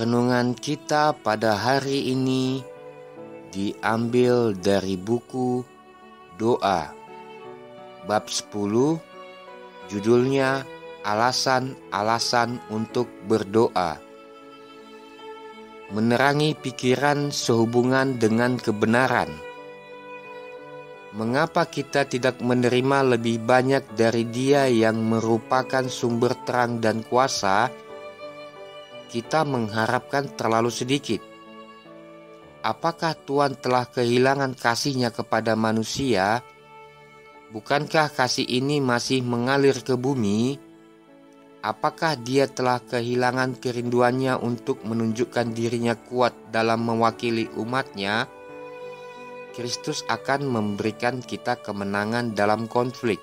Renungan kita pada hari ini diambil dari buku Doa, bab 10, judulnya Alasan-alasan untuk berdoa. Menerangi pikiran sehubungan dengan kebenaran. Mengapa kita tidak menerima lebih banyak dari Dia yang merupakan sumber terang dan kuasa? Kita mengharapkan terlalu sedikit. Apakah Tuhan telah kehilangan kasih-Nya kepada manusia? Bukankah kasih ini masih mengalir ke bumi? Apakah Dia telah kehilangan kerinduannya untuk menunjukkan dirinya kuat dalam mewakili umat-Nya? Kristus akan memberikan kita kemenangan dalam konflik.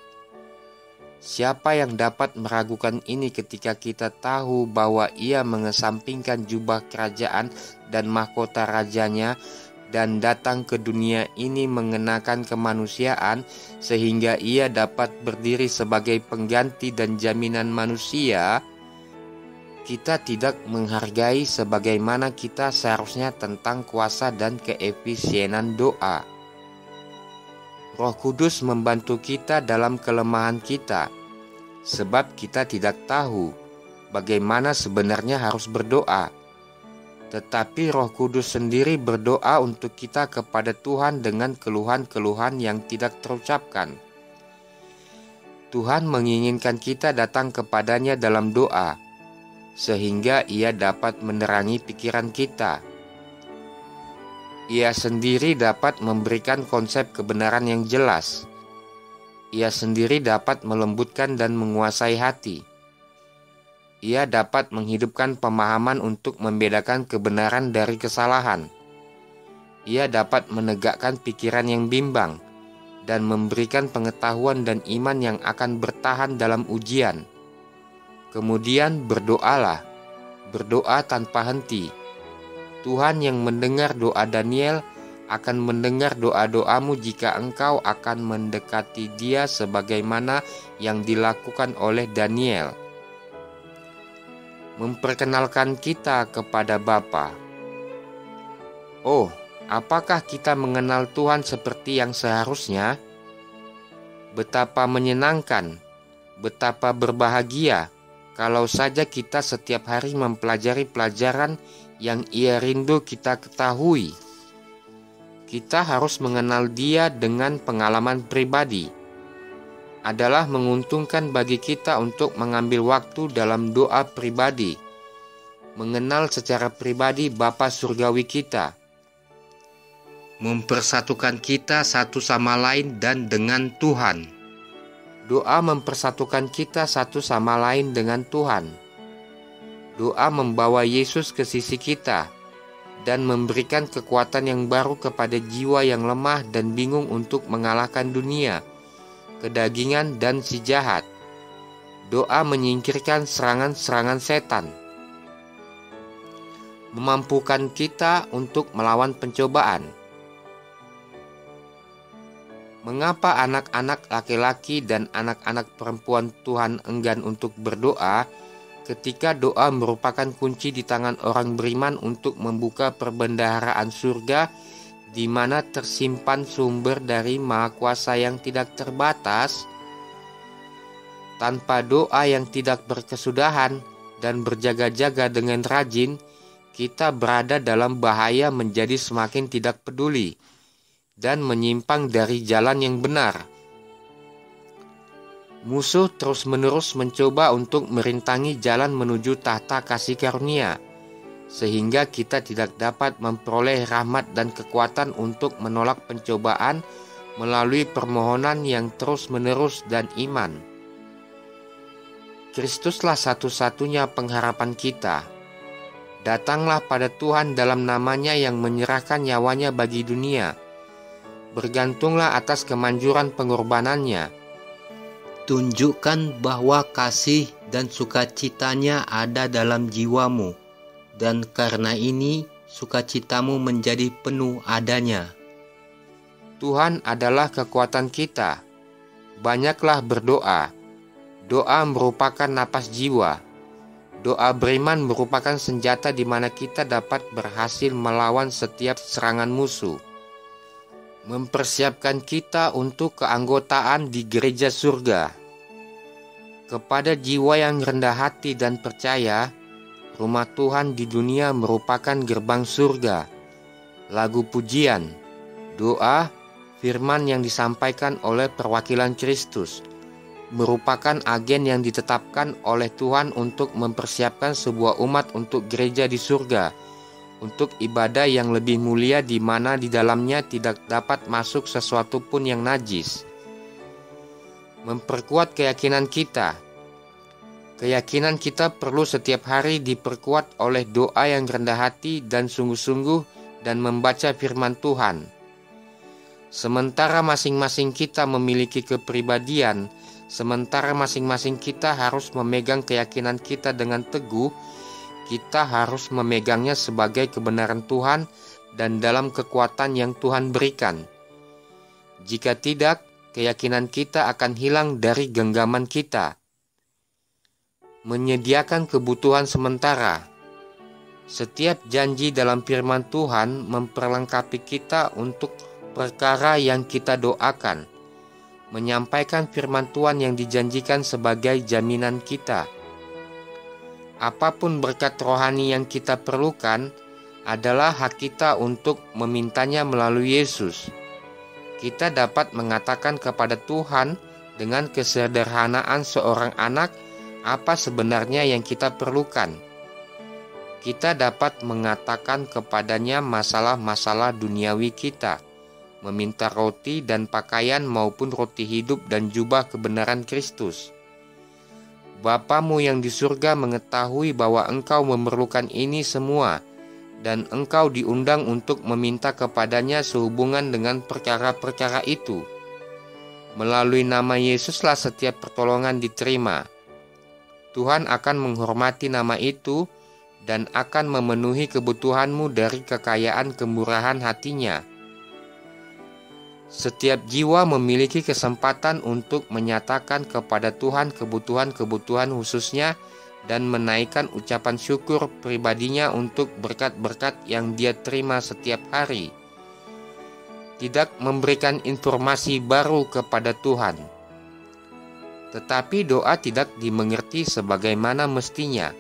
Siapa yang dapat meragukan ini ketika kita tahu bahwa Ia mengesampingkan jubah kerajaan dan mahkota rajanya dan datang ke dunia ini mengenakan kemanusiaan sehingga Ia dapat berdiri sebagai pengganti dan jaminan manusia? Kita tidak menghargai sebagaimana kita seharusnya tentang kuasa dan keefisienan doa. Roh Kudus membantu kita dalam kelemahan kita, sebab kita tidak tahu bagaimana sebenarnya harus berdoa. Tetapi Roh Kudus sendiri berdoa untuk kita kepada Tuhan dengan keluhan-keluhan yang tidak terucapkan. Tuhan menginginkan kita datang kepadanya dalam doa, sehingga Ia dapat menerangi pikiran kita. Ia sendiri dapat memberikan konsep kebenaran yang jelas. Ia sendiri dapat melembutkan dan menguasai hati. Ia dapat menghidupkan pemahaman untuk membedakan kebenaran dari kesalahan. Ia dapat menegakkan pikiran yang bimbang dan memberikan pengetahuan dan iman yang akan bertahan dalam ujian. Kemudian berdoalah, berdoa tanpa henti. Tuhan yang mendengar doa Daniel akan mendengar doa-doamu jika engkau akan mendekati Dia sebagaimana yang dilakukan oleh Daniel. Memperkenalkan kita kepada Bapa. Oh, apakah kita mengenal Tuhan seperti yang seharusnya? Betapa menyenangkan, betapa berbahagia kalau saja kita setiap hari mempelajari pelajaran yang Ia rindu kita ketahui. Kita harus mengenal Dia dengan pengalaman pribadi. Adalah menguntungkan bagi kita untuk mengambil waktu dalam doa pribadi, mengenal secara pribadi Bapa Surgawi kita, mempersatukan kita satu sama lain dan dengan Tuhan. Doa mempersatukan kita satu sama lain dengan Tuhan. Doa membawa Yesus ke sisi kita dan memberikan kekuatan yang baru kepada jiwa yang lemah dan bingung untuk mengalahkan dunia, kedagingan, dan si jahat. Doa menyingkirkan serangan-serangan setan, memampukan kita untuk melawan pencobaan. Mengapa anak-anak laki-laki dan anak-anak perempuan Tuhan enggan untuk berdoa ketika doa merupakan kunci di tangan orang beriman untuk membuka perbendaharaan surga di mana tersimpan sumber dari Maha Kuasa yang tidak terbatas? Tanpa doa yang tidak berkesudahan dan berjaga-jaga dengan rajin, kita berada dalam bahaya menjadi semakin tidak peduli dan menyimpang dari jalan yang benar. Musuh terus-menerus mencoba untuk merintangi jalan menuju tahta kasih karunia, sehingga kita tidak dapat memperoleh rahmat dan kekuatan untuk menolak pencobaan melalui permohonan yang terus-menerus dan iman. Kristuslah satu-satunya pengharapan kita. Datanglah pada Tuhan dalam nama-Nya yang menyerahkan nyawanya bagi dunia. Bergantunglah atas kemanjuran pengorbanannya. Tunjukkan bahwa kasih dan sukacitanya ada dalam jiwamu, dan karena ini sukacitamu menjadi penuh adanya. Tuhan adalah kekuatan kita. Banyaklah berdoa. Doa merupakan napas jiwa. Doa beriman merupakan senjata di mana kita dapat berhasil melawan setiap serangan musuh, mempersiapkan kita untuk keanggotaan di gereja surga. Kepada jiwa yang rendah hati dan percaya, rumah Tuhan di dunia merupakan gerbang surga. Lagu pujian, doa, firman yang disampaikan oleh perwakilan Kristus merupakan agen yang ditetapkan oleh Tuhan untuk mempersiapkan sebuah umat untuk gereja di surga, untuk ibadah yang lebih mulia di mana di dalamnya tidak dapat masuk sesuatu pun yang najis. Memperkuat keyakinan kita. Keyakinan kita perlu setiap hari diperkuat oleh doa yang rendah hati dan sungguh-sungguh dan membaca firman Tuhan. Sementara masing-masing kita memiliki kepribadian, sementara masing-masing kita harus memegang keyakinan kita dengan teguh, kita harus memegangnya sebagai kebenaran Tuhan dan dalam kekuatan yang Tuhan berikan. Jika tidak, keyakinan kita akan hilang dari genggaman kita. Menyediakan kebutuhan sementara. Setiap janji dalam firman Tuhan memperlengkapi kita untuk perkara yang kita doakan. Menyampaikan firman Tuhan yang dijanjikan sebagai jaminan kita. Apapun berkat rohani yang kita perlukan adalah hak kita untuk memintanya melalui Yesus. Kita dapat mengatakan kepada Tuhan dengan kesederhanaan seorang anak apa sebenarnya yang kita perlukan. Kita dapat mengatakan kepadanya masalah-masalah duniawi kita, meminta roti dan pakaian maupun roti hidup dan jubah kebenaran Kristus. Bapamu yang di surga mengetahui bahwa engkau memerlukan ini semua, dan engkau diundang untuk meminta kepadanya sehubungan dengan perkara-perkara itu. Melalui nama Yesuslah setiap pertolongan diterima. Tuhan akan menghormati nama itu dan akan memenuhi kebutuhanmu dari kekayaan kemurahan hatinya. Setiap jiwa memiliki kesempatan untuk menyatakan kepada Tuhan kebutuhan-kebutuhan khususnya dan menaikkan ucapan syukur pribadinya untuk berkat-berkat yang dia terima setiap hari. Tidak memberikan informasi baru kepada Tuhan. Tetapi doa tidak dimengerti sebagaimana mestinya.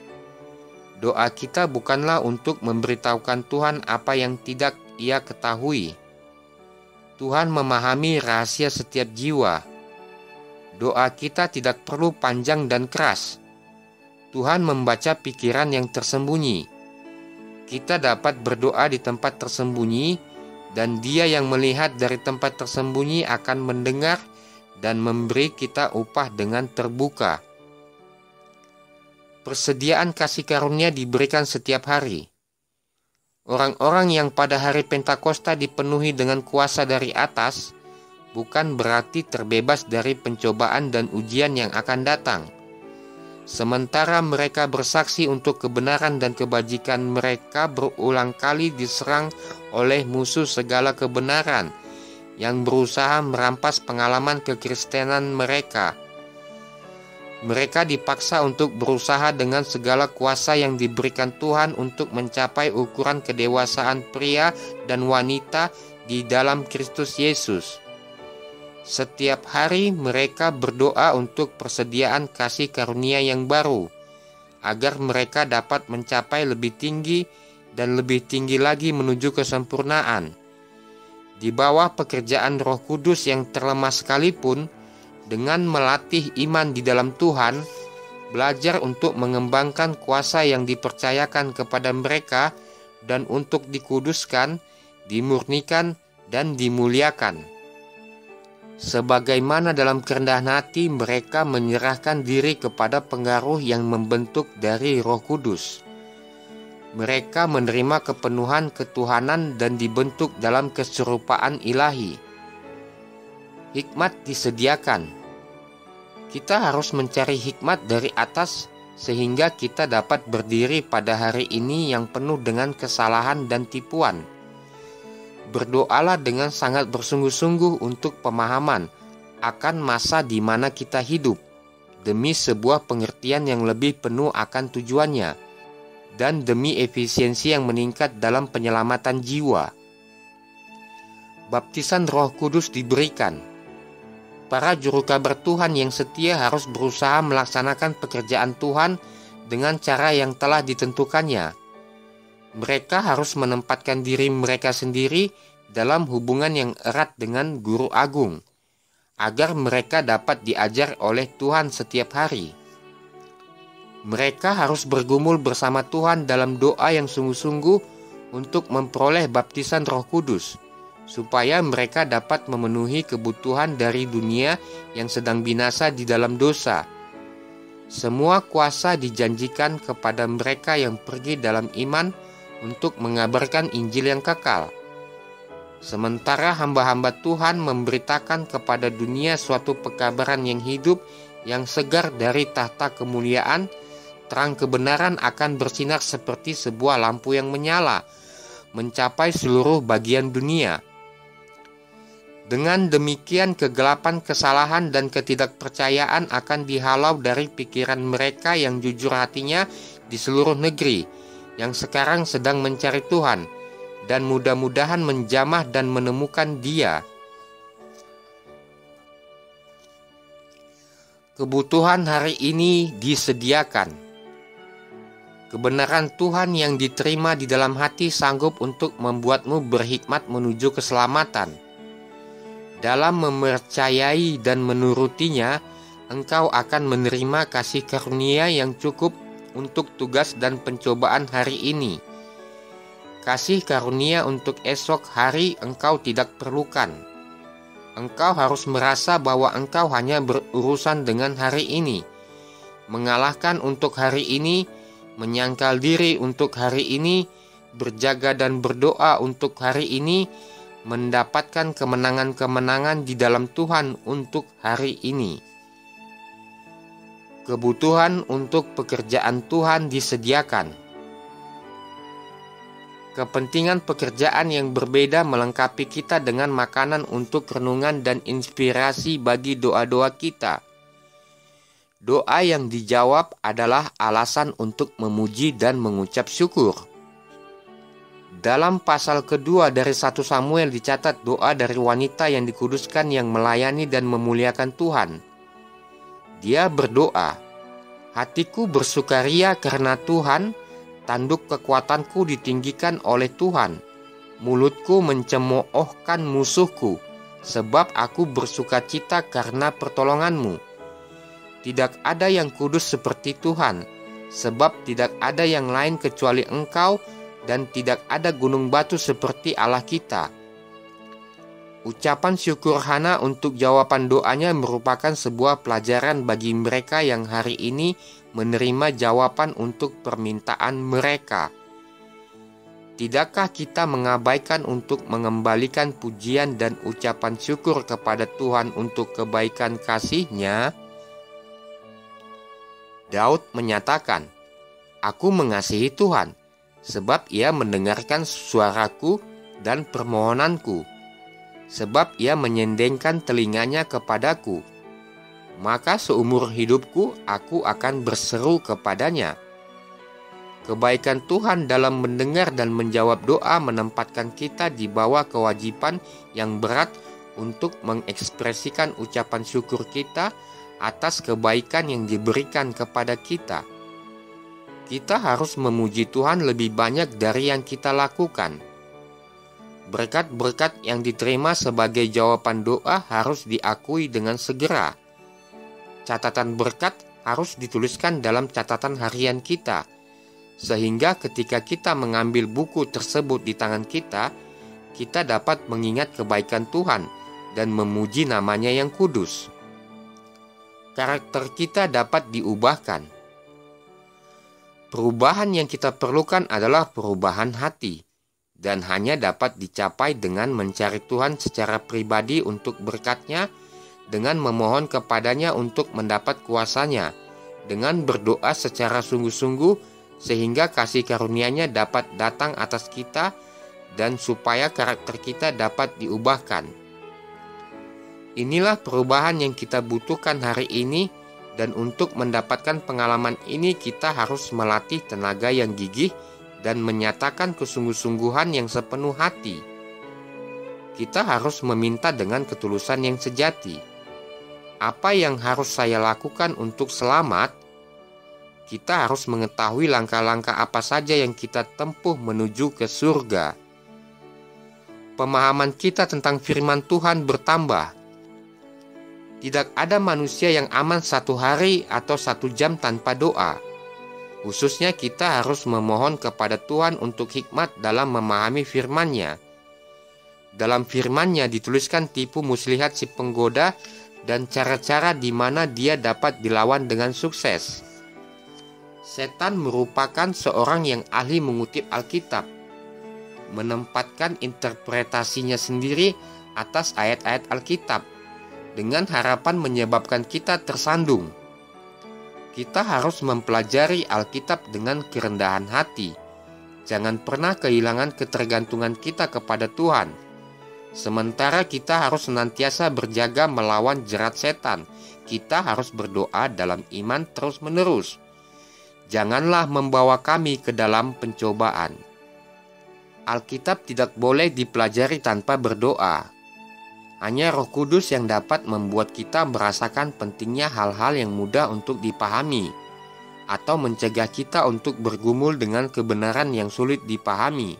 Doa kita bukanlah untuk memberitahukan Tuhan apa yang tidak Ia ketahui. Tuhan memahami rahasia setiap jiwa. Doa kita tidak perlu panjang dan keras. Tuhan membaca pikiran yang tersembunyi. Kita dapat berdoa di tempat tersembunyi, dan Dia yang melihat dari tempat tersembunyi akan mendengar dan memberi kita upah dengan terbuka. Persediaan kasih karunia diberikan setiap hari. Orang-orang yang pada hari Pentakosta dipenuhi dengan kuasa dari atas, bukan berarti terbebas dari pencobaan dan ujian yang akan datang. Sementara mereka bersaksi untuk kebenaran dan kebajikan, mereka berulang kali diserang oleh musuh segala kebenaran yang berusaha merampas pengalaman kekristenan mereka. Mereka dipaksa untuk berusaha dengan segala kuasa yang diberikan Tuhan untuk mencapai ukuran kedewasaan pria dan wanita di dalam Kristus Yesus. Setiap hari mereka berdoa untuk persediaan kasih karunia yang baru, agar mereka dapat mencapai lebih tinggi dan lebih tinggi lagi menuju kesempurnaan. Di bawah pekerjaan Roh Kudus yang terlemah sekalipun, dengan melatih iman di dalam Tuhan, belajar untuk mengembangkan kuasa yang dipercayakan kepada mereka dan untuk dikuduskan, dimurnikan, dan dimuliakan. Sebagaimana dalam kerendahan hati mereka menyerahkan diri kepada pengaruh yang membentuk dari Roh Kudus. Mereka menerima kepenuhan ketuhanan dan dibentuk dalam keserupaan ilahi. Hikmat disediakan. Kita harus mencari hikmat dari atas sehingga kita dapat berdiri pada hari ini yang penuh dengan kesalahan dan tipuan. Berdoalah dengan sangat bersungguh-sungguh untuk pemahaman akan masa di mana kita hidup demi sebuah pengertian yang lebih penuh akan tujuannya, dan demi efisiensi yang meningkat dalam penyelamatan jiwa. Baptisan Roh Kudus diberikan. Para juru kabar Tuhan yang setia harus berusaha melaksanakan pekerjaan Tuhan dengan cara yang telah ditentukannya. Mereka harus menempatkan diri mereka sendiri dalam hubungan yang erat dengan Guru Agung, agar mereka dapat diajar oleh Tuhan setiap hari. Mereka harus bergumul bersama Tuhan dalam doa yang sungguh-sungguh untuk memperoleh baptisan Roh Kudus, supaya mereka dapat memenuhi kebutuhan dari dunia yang sedang binasa di dalam dosa. Semua kuasa dijanjikan kepada mereka yang pergi dalam iman untuk mengabarkan Injil yang kekal. Sementara hamba-hamba Tuhan memberitakan kepada dunia suatu pekabaran yang hidup, yang segar dari tahta kemuliaan, terang kebenaran akan bersinar seperti sebuah lampu yang menyala, mencapai seluruh bagian dunia. Dengan demikian kegelapan, kesalahan, dan ketidakpercayaan akan dihalau dari pikiran mereka yang jujur hatinya di seluruh negeri, yang sekarang sedang mencari Tuhan, dan mudah-mudahan menjamah dan menemukan Dia. Kebutuhan hari ini disediakan. Kebenaran Tuhan yang diterima di dalam hati sanggup untuk membuatmu berhikmat menuju keselamatan. Dalam mempercayai dan menurutinya, engkau akan menerima kasih karunia yang cukup untuk tugas dan pencobaan hari ini. Kasih karunia untuk esok hari engkau tidak perlukan. Engkau harus merasa bahwa engkau hanya berurusan dengan hari ini, mengalahkan untuk hari ini, menyangkal diri untuk hari ini, berjaga dan berdoa untuk hari ini, mendapatkan kemenangan-kemenangan di dalam Tuhan untuk hari ini. Kebutuhan untuk pekerjaan Tuhan disediakan. Kepentingan pekerjaan yang berbeda melengkapi kita dengan makanan untuk renungan dan inspirasi bagi doa-doa kita. Doa yang dijawab adalah alasan untuk memuji dan mengucap syukur. Dalam pasal kedua dari 1 Samuel dicatat doa dari wanita yang dikuduskan yang melayani dan memuliakan Tuhan. Dia berdoa, "Hatiku bersukaria karena Tuhan, tanduk kekuatanku ditinggikan oleh Tuhan. Mulutku mencemoohkan musuhku, sebab aku bersukacita karena pertolonganmu. Tidak ada yang kudus seperti Tuhan, sebab tidak ada yang lain kecuali Engkau, dan tidak ada gunung batu seperti Allah kita." Ucapan syukur Hana untuk jawaban doanya merupakan sebuah pelajaran bagi mereka yang hari ini menerima jawaban untuk permintaan mereka. Tidakkah kita mengabaikan untuk mengembalikan pujian dan ucapan syukur kepada Tuhan untuk kebaikan kasih-Nya? Daud menyatakan, "Aku mengasihi Tuhan, sebab Ia mendengarkan suaraku dan permohonanku, sebab Ia menyendengkan telinganya kepadaku. Maka seumur hidupku aku akan berseru kepadanya." Kebaikan Tuhan dalam mendengar dan menjawab doa menempatkan kita di bawah kewajiban yang berat untuk mengekspresikan ucapan syukur kita atas kebaikan yang diberikan kepada kita. Kita harus memuji Tuhan lebih banyak dari yang kita lakukan. Berkat-berkat yang diterima sebagai jawaban doa harus diakui dengan segera. Catatan berkat harus dituliskan dalam catatan harian kita, sehingga ketika kita mengambil buku tersebut di tangan kita, kita dapat mengingat kebaikan Tuhan dan memuji namanya yang kudus. Karakter kita dapat diubahkan. Perubahan yang kita perlukan adalah perubahan hati, dan hanya dapat dicapai dengan mencari Tuhan secara pribadi untuk berkat-Nya, dengan memohon kepadanya untuk mendapat kuasa-Nya, dengan berdoa secara sungguh-sungguh sehingga kasih karunia-Nya dapat datang atas kita dan supaya karakter kita dapat diubahkan. Inilah perubahan yang kita butuhkan hari ini Dan untuk mendapatkan pengalaman ini kita harus melatih tenaga yang gigih dan menyatakan kesungguh-sungguhan yang sepenuh hati. Kita harus meminta dengan ketulusan yang sejati. Apa yang harus saya lakukan untuk selamat? Kita harus mengetahui langkah-langkah apa saja yang kita tempuh menuju ke surga. Pemahaman kita tentang firman Tuhan bertambah. Tidak ada manusia yang aman 1 hari atau 1 jam tanpa doa. Khususnya kita harus memohon kepada Tuhan untuk hikmat dalam memahami firman-Nya. Dalam firman-Nya dituliskan tipu muslihat si penggoda dan cara-cara di mana dia dapat dilawan dengan sukses. Setan merupakan seorang yang ahli mengutip Alkitab, menempatkan interpretasinya sendiri atas ayat-ayat Alkitab, dengan harapan menyebabkan kita tersandung. Kita harus mempelajari Alkitab dengan kerendahan hati. Jangan pernah kehilangan ketergantungan kita kepada Tuhan. Sementara kita harus senantiasa berjaga melawan jerat setan, kita harus berdoa dalam iman terus-menerus. Janganlah membawa kami ke dalam pencobaan. Alkitab tidak boleh dipelajari tanpa berdoa. Hanya Roh Kudus yang dapat membuat kita merasakan pentingnya hal-hal yang mudah untuk dipahami, atau mencegah kita untuk bergumul dengan kebenaran yang sulit dipahami.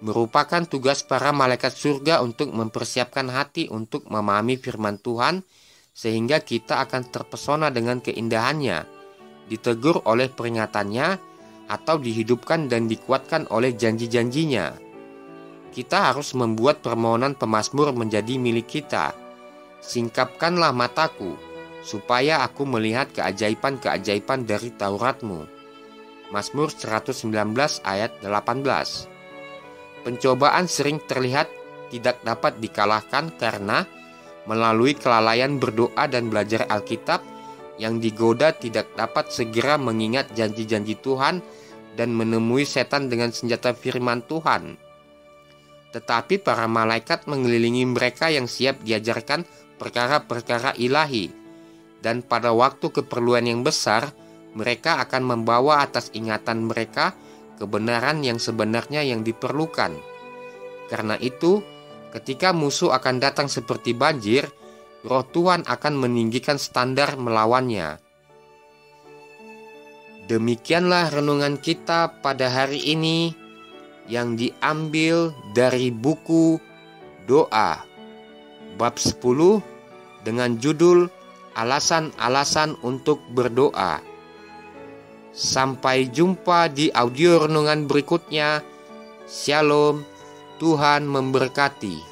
Merupakan tugas para malaikat surga untuk mempersiapkan hati untuk memahami firman Tuhan, sehingga kita akan terpesona dengan keindahannya, ditegur oleh peringatannya, atau dihidupkan dan dikuatkan oleh janji-janjinya. Kita harus membuat permohonan pemazmur menjadi milik kita. Singkapkanlah mataku, supaya aku melihat keajaiban-keajaiban dari Taurat-Mu. Mazmur 119 ayat 18. Pencobaan sering terlihat tidak dapat dikalahkan karena melalui kelalaian berdoa dan belajar Alkitab, yang digoda tidak dapat segera mengingat janji-janji Tuhan dan menemui setan dengan senjata firman Tuhan. Tetapi para malaikat mengelilingi mereka yang siap diajarkan perkara-perkara ilahi, dan pada waktu keperluan yang besar, mereka akan membawa atas ingatan mereka kebenaran yang sebenarnya yang diperlukan. Karena itu, ketika musuh akan datang seperti banjir, Roh Tuhan akan meninggikan standar melawannya. Demikianlah renungan kita pada hari ini, yang diambil dari buku Doa bab 10 dengan judul Alasan-alasan untuk berdoa. Sampai jumpa di audio renungan berikutnya. Shalom, Tuhan memberkati.